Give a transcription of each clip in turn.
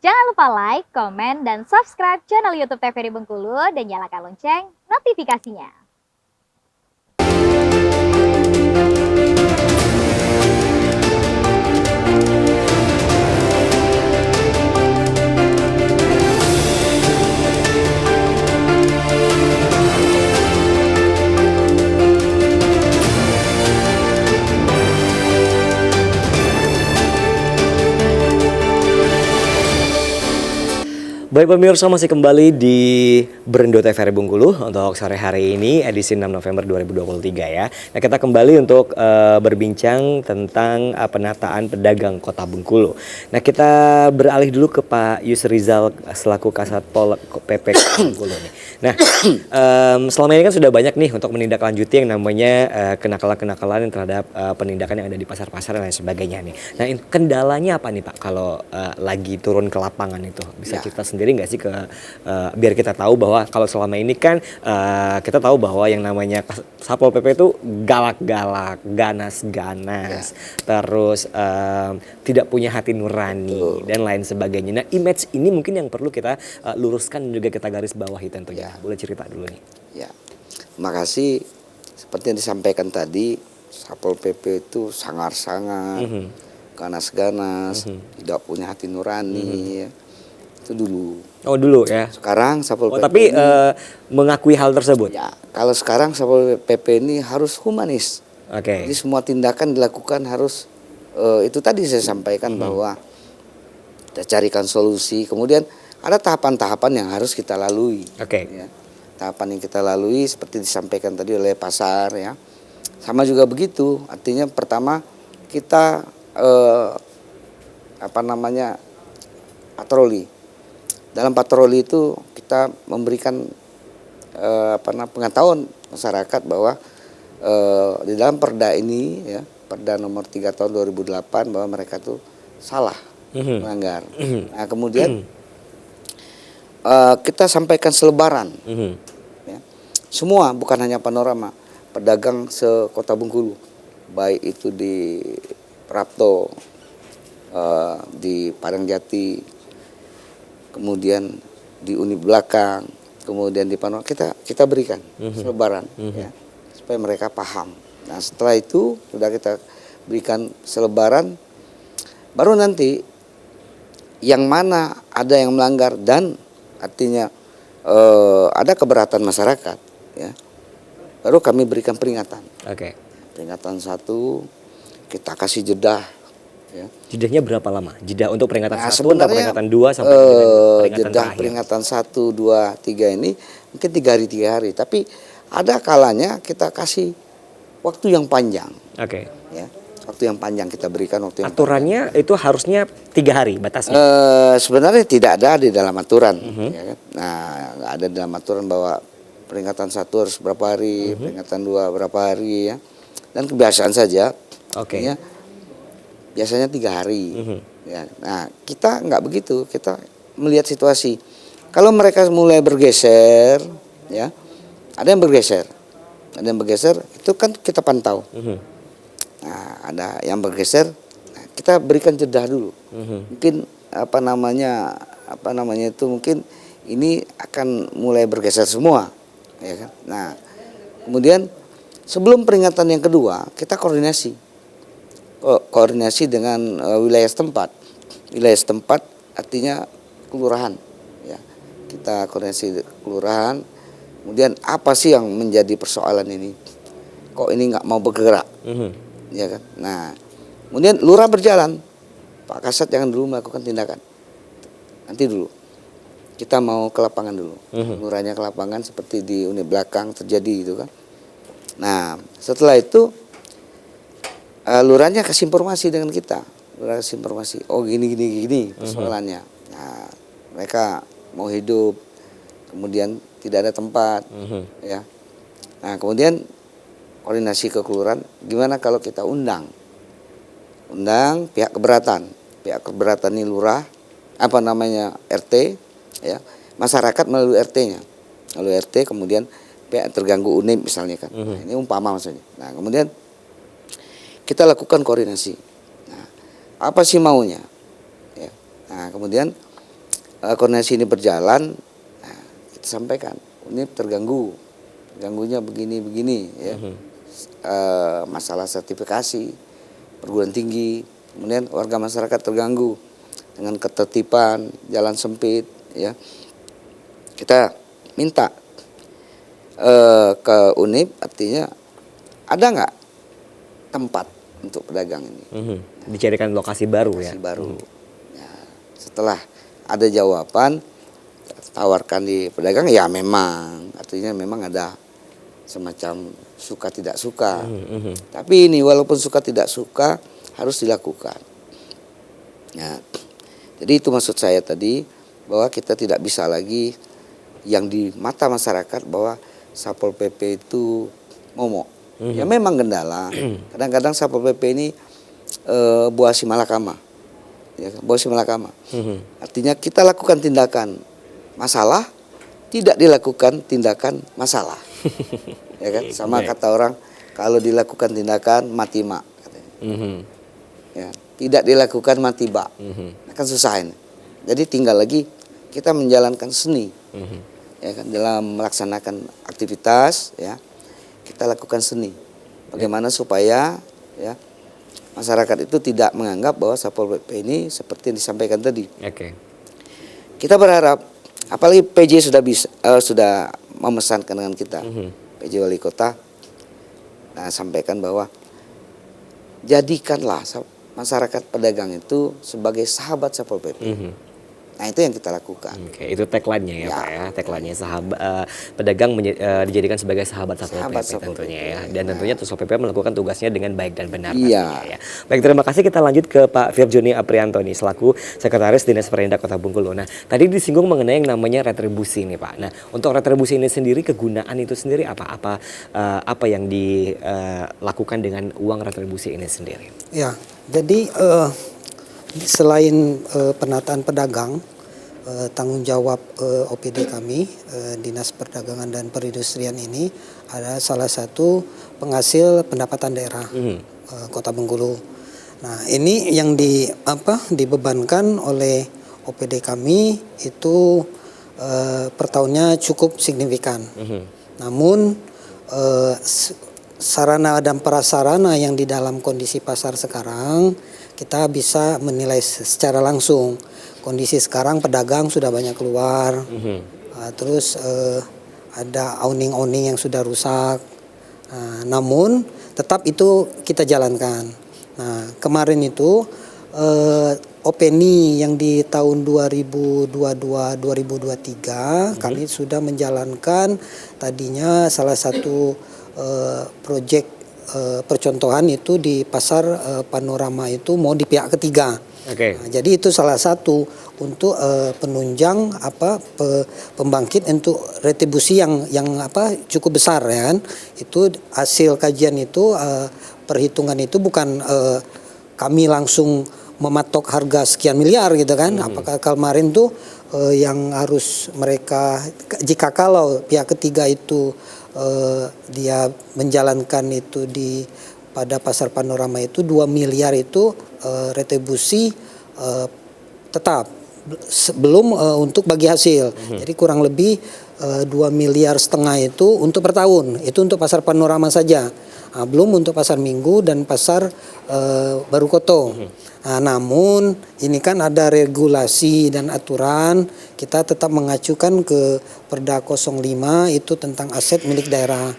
Jangan lupa like, komen, dan subscribe channel YouTube TVRI Bengkulu dan nyalakan lonceng notifikasinya. Baik pemirsa, masih kembali di Berendo TVRI Bengkulu untuk sore hari ini edisi 6 November 2023 ya. Nah, kita kembali untuk berbincang tentang penataan pedagang Kota Bengkulu. Nah, kita beralih dulu ke Pak Yusrizal selaku Kasatpol PP Bengkulu nih. Nah, selama ini kan sudah banyak nih untuk menindaklanjuti yang namanya kenakalan-kenakalan terhadap penindakan yang ada di pasar-pasar dan lain sebagainya nih. Nah, kendalanya apa nih Pak kalau lagi turun ke lapangan itu? Bisa cerita sendiri nggak sih ke biar kita tahu bahwa kalau selama ini kan kita tahu bahwa yang namanya Satpol PP itu galak-galak, ganas-ganas, terus tidak punya hati nurani dan lain sebagainya. Nah, image ini mungkin yang perlu kita luruskan dan juga kita garis bawahi tentunya. Boleh cerita dulu nih. Ya, makasih. Seperti yang disampaikan tadi, Satpol PP itu sangar-sangar, ganas-ganas, tidak punya hati nurani. Ya. Itu dulu. Oh dulu ya. Sekarang Satpol PP tapi ini, mengakui hal tersebut. Ya, kalau sekarang Satpol PP ini harus humanis. Oke. Jadi semua tindakan dilakukan harus itu tadi saya sampaikan bahwa kita carikan solusi. Kemudian ada tahapan-tahapan yang harus kita lalui. Oke. Ya. Tahapan yang kita lalui seperti disampaikan tadi oleh pasar ya. Sama juga begitu. Artinya pertama kita patroli. Dalam patroli itu kita memberikan pengetahuan masyarakat bahwa di dalam perda ini ya, Perda nomor 3 tahun 2008 bahwa mereka tuh salah melanggar. Nah, kemudian kita sampaikan selebaran. Ya. Semua bukan hanya Panorama, pedagang se-Kota Bengkulu. Baik itu di Prapto, di Padangjati, kemudian di Uni Belakang, kemudian di Panorama, kita berikan selebaran ya, supaya mereka paham. Nah, setelah itu sudah kita berikan selebaran, baru nanti yang mana ada yang melanggar dan artinya ada keberatan masyarakat ya, baru kami berikan peringatan. Oke. Peringatan 1, kita kasih jeda. Ya. Jedahnya berapa lama? Jeda untuk peringatan 1 atau sebenarnya peringatan 2 sampai dengan peringatan jeda terakhir? Peringatan 1, 2, 3 ini mungkin 3 hari. Tapi ada kalanya kita kasih waktu yang panjang. Oke. Ya, waktu yang panjang kita berikan waktu yang aturannya panjang. Itu harusnya 3 hari batasnya? Sebenarnya tidak ada di dalam aturan. Ya kan? Nah, nggak ada di dalam aturan bahwa peringatan 1 harus berapa hari, peringatan 2 berapa hari ya. Dan kebiasaan saja. Oke. Ya, biasanya 3 hari. Ya, nah, kita nggak begitu. Kita melihat situasi. Kalau mereka mulai bergeser, ya, ada yang bergeser, itu kan kita pantau. Nah, ada yang bergeser, nah, kita berikan jeda dulu. Mungkin itu mungkin ini akan mulai bergeser semua, ya kan. Nah, kemudian sebelum peringatan yang kedua, kita koordinasi dengan wilayah setempat. Wilayah setempat artinya kelurahan. Ya. Kita koordinasi kelurahan. Kemudian apa sih yang menjadi persoalan ini? Kok ini nggak mau bergerak? Ya kan? Nah, kemudian lurah berjalan. Pak Kasat jangan dulu melakukan tindakan. Nanti dulu. Kita mau ke lapangan dulu. Lurahnya ke lapangan seperti di Uni Belakang terjadi gitu kan. Nah, setelah itu lurahnya kasih informasi dengan kita. Lurah kasih informasi. Oh gini persoalannya. Nah, mereka mau hidup, kemudian tidak ada tempat, ya. Nah, kemudian koordinasi ke kelurahan. Gimana kalau kita undang pihak keberatan. Pihak keberatan ini lurah, RT, ya. Masyarakat melalui RT-nya, melalui RT, kemudian pihak terganggu UNIM misalnya kan. Nah, ini umpama maksudnya. Nah, kemudian kita lakukan koordinasi. Nah, apa sih maunya? Ya. Nah, kemudian koordinasi ini berjalan, nah, kita sampaikan ini terganggunya begini ya. Masalah sertifikasi perguruan tinggi, kemudian warga masyarakat terganggu dengan ketertiban, jalan sempit ya. Kita minta ke Unip, artinya ada nggak tempat untuk pedagang ini? Dijadikan lokasi baru ya. Lokasi baru. Ya, setelah ada jawaban, tawarkan di pedagang, ya memang artinya memang ada semacam suka tidak suka. Tapi ini walaupun suka tidak suka harus dilakukan. Ya, jadi itu maksud saya tadi, bahwa kita tidak bisa lagi yang di mata masyarakat bahwa Satpol PP itu momok. Ya memang kendala. Kadang-kadang Satpol PP ini buah si malakama. Ya, buah si malakama. Artinya kita lakukan tindakan masalah, tidak dilakukan tindakan masalah. Ya kan? Sama kata orang, kalau dilakukan tindakan mati mak katanya. Ya, tidak dilakukan mati bak. Akan susah ini. Jadi tinggal lagi kita menjalankan seni. Ya kan, dalam melaksanakan aktivitas ya, kita lakukan seni. Bagaimana supaya ya masyarakat itu tidak menganggap bahwa Satpol PP ini seperti yang disampaikan tadi. Kita berharap, apalagi PJ sudah memesankan dengan kita, PJ Wali Kota, nah, sampaikan bahwa jadikanlah masyarakat pedagang itu sebagai sahabat Satpol PP. Nah, itu yang kita lakukan. Itu tagline-nya ya, Pak ya. Tagline-nya pedagang dijadikan sebagai sahabat Satpol PP tentunya ya. Dan tentunya Satpol PP melakukan tugasnya dengan baik dan benar pastinya ya. Baik, terima kasih. Kita lanjut ke Pak Virjoni Aprianto nih selaku Sekretaris Dinas Perindak Kota Bengkulu. Nah, tadi disinggung mengenai yang namanya retribusi nih Pak. Nah, untuk retribusi ini sendiri, kegunaan itu sendiri apa yang dilakukan dengan uang retribusi ini sendiri? Ya, jadi selain penataan pedagang, tanggung jawab OPD kami, Dinas Perdagangan dan Perindustrian ini ada salah satu penghasil pendapatan daerah Kota Bengkulu. Nah, ini yang dibebankan oleh OPD kami itu per tahunnya cukup signifikan. Namun sarana dan prasarana yang di dalam kondisi pasar sekarang, kita bisa menilai secara langsung. Kondisi sekarang pedagang sudah banyak keluar, terus ada awning-awning yang sudah rusak. Namun tetap itu kita jalankan. Nah, kemarin itu OPNI yang di tahun 2022-2023 kami sudah menjalankan tadinya salah satu proyek percontohan itu di pasar Panorama itu mau di pihak ketiga. Nah, jadi itu salah satu untuk penunjang pembangkit untuk retribusi yang cukup besar ya kan. Itu hasil kajian itu perhitungan itu bukan kami langsung mematok harga sekian miliar gitu kan. Apakah kemarin tuh yang harus mereka, jika kalau pihak ketiga itu dia menjalankan itu pada pasar Panorama itu 2 miliar itu retribusi tetap belum untuk bagi hasil. Jadi kurang lebih 2,5 miliar itu untuk per tahun. Itu untuk pasar Panorama saja. Belum untuk pasar Minggu dan pasar Baru Koto. Namun ini kan ada regulasi dan aturan, kita tetap mengacukan ke Perda 05 itu tentang aset milik daerah.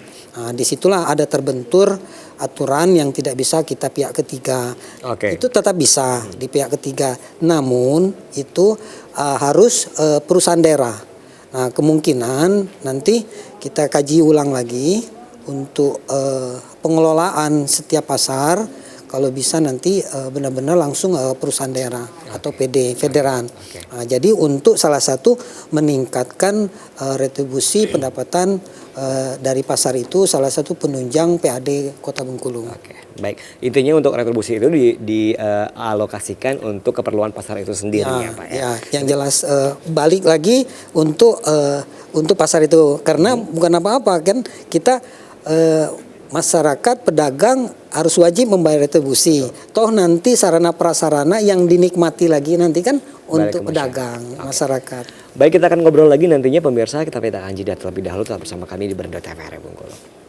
Disitulah ada terbentur aturan yang tidak bisa kita pihak ketiga. Itu tetap bisa di pihak ketiga, namun itu harus perusahaan daerah. Nah, kemungkinan nanti kita kaji ulang lagi untuk pengelolaan setiap pasar. Kalau bisa nanti benar-benar langsung perusahaan daerah atau PD federal. Jadi untuk salah satu meningkatkan retribusi pendapatan dari pasar itu salah satu penunjang PAD Kota Bengkulu. Baik, intinya untuk retribusi itu dialokasikan untuk keperluan pasar itu sendiri ya Pak ya. Yang jelas balik lagi untuk pasar itu, karena bukan apa-apa kan kita masyarakat pedagang harus wajib membayar retribusi. Toh nanti sarana prasarana yang dinikmati lagi nanti kan untuk ke pedagang masyarakat. Baik, kita akan ngobrol lagi nantinya pemirsa, kita akan jeda terlebih dahulu tetap bersama kami di Berendo TVRI Bengkulu.